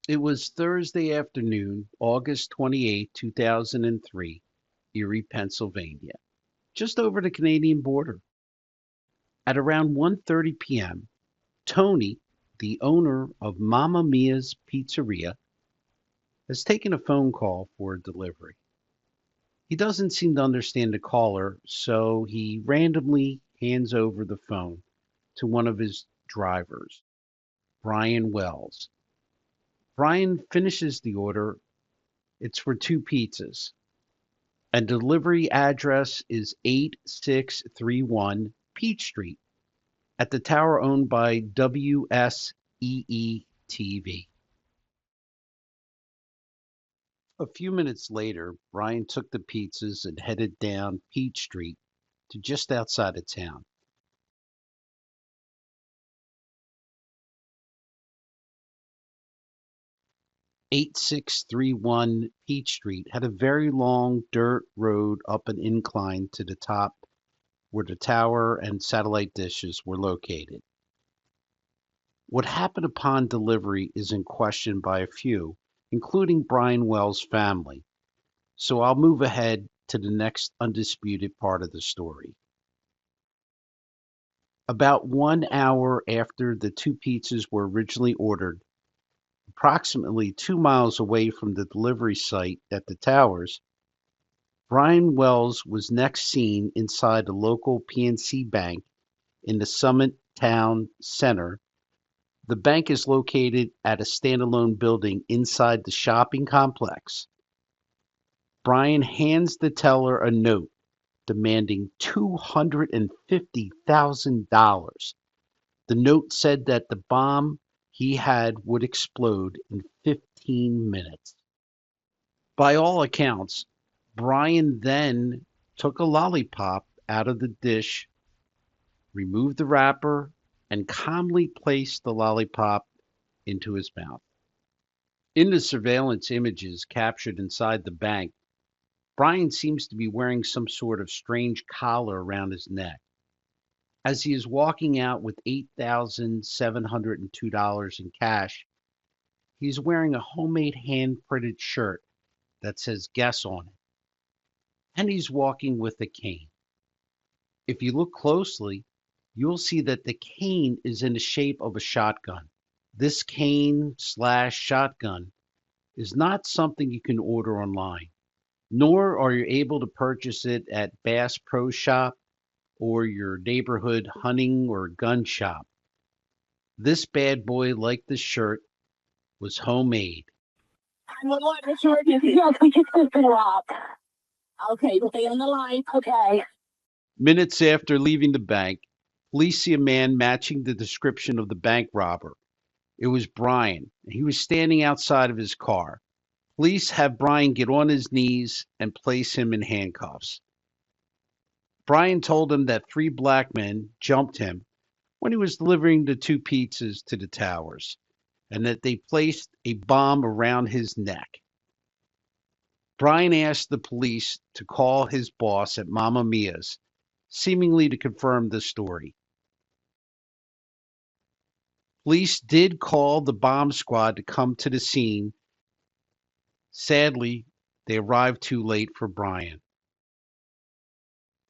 It was Thursday afternoon, August 28th, 2003, Erie, Pennsylvania, just over the Canadian border. At around 1:30 p.m., Tony, the owner of Mamma Mia's Pizzeria, has taken a phone call for a delivery. He doesn't seem to understand the caller, so he randomly hands over the phone to one of his drivers, Brian Wells. Brian finishes the order. It's for two pizzas, and delivery address is 8631 Peach Street at the tower owned by WSEE TV. A few minutes later, Brian took the pizzas and headed down Peach Street to just outside of town. 8631 Peach Street had a very long dirt road up an incline to the top where the tower and satellite dishes were located. What happened upon delivery is in question by a few, including Brian Wells' family, so I'll move ahead to the next undisputed part of the story. About 1 hour after the two pizzas were originally ordered, approximately 2 miles away from the delivery site at the towers, Brian Wells was next seen inside the local PNC Bank in the Summit Town Center. The bank is located at a standalone building inside the shopping complex. Brian hands the teller a note demanding $250,000. The note said that the bomb he had would explode in 15 minutes. By all accounts, Brian then took a lollipop out of the dish, removed the wrapper, and calmly placed the lollipop into his mouth. In the surveillance images captured inside the bank, Brian seems to be wearing some sort of strange collar around his neck. As he is walking out with $8,702 in cash, he's wearing a homemade hand printed shirt that says Guess on it, and he's walking with a cane. If you look closely, you'll see that the cane is in the shape of a shotgun. This cane slash shotgun is not something you can order online, nor are you able to purchase it at Bass Pro Shop or your neighborhood hunting or gun shop. This bad boy, like the shirt, was homemade. 911, Richard, we just been robbed. Okay, stay on the line. Okay. Minutes after leaving the bank, police see a man matching the description of the bank robber. It was Brian. He was standing outside of his car. Police have Brian get on his knees and place him in handcuffs. Brian told them that three black men jumped him when he was delivering the two pizzas to the towers, and that they placed a bomb around his neck. Brian asked the police to call his boss at Mamma Mia's, seemingly to confirm the story. Police did call the bomb squad to come to the scene. Sadly, they arrived too late for Brian.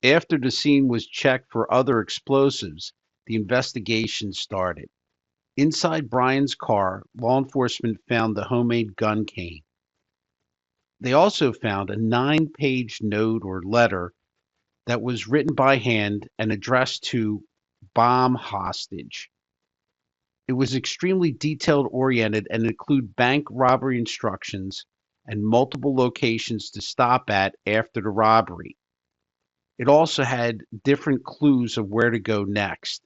After the scene was checked for other explosives, the investigation started. Inside Brian's car, law enforcement found the homemade gun cane. They also found a 9-page note or letter that was written by hand and addressed to bomb hostage. It was extremely detailed oriented and included bank robbery instructions and multiple locations to stop at after the robbery. It also had different clues of where to go next.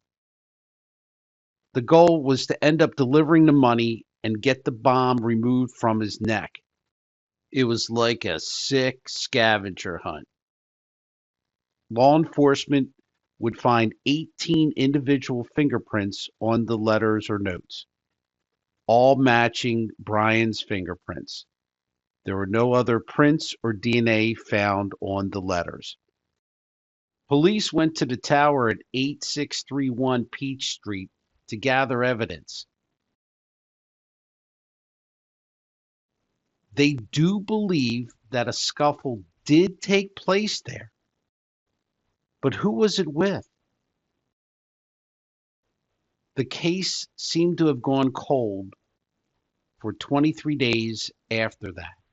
The goal was to end up delivering the money and get the bomb removed from his neck. It was like a sick scavenger hunt. Law enforcement would find 18 individual fingerprints on the letters or notes, all matching Brian's fingerprints. There were no other prints or DNA found on the letters. Police went to the tower at 8631 Peach Street to gather evidence. They do believe that a scuffle did take place there, but who was it with? The case seemed to have gone cold for 23 days after that.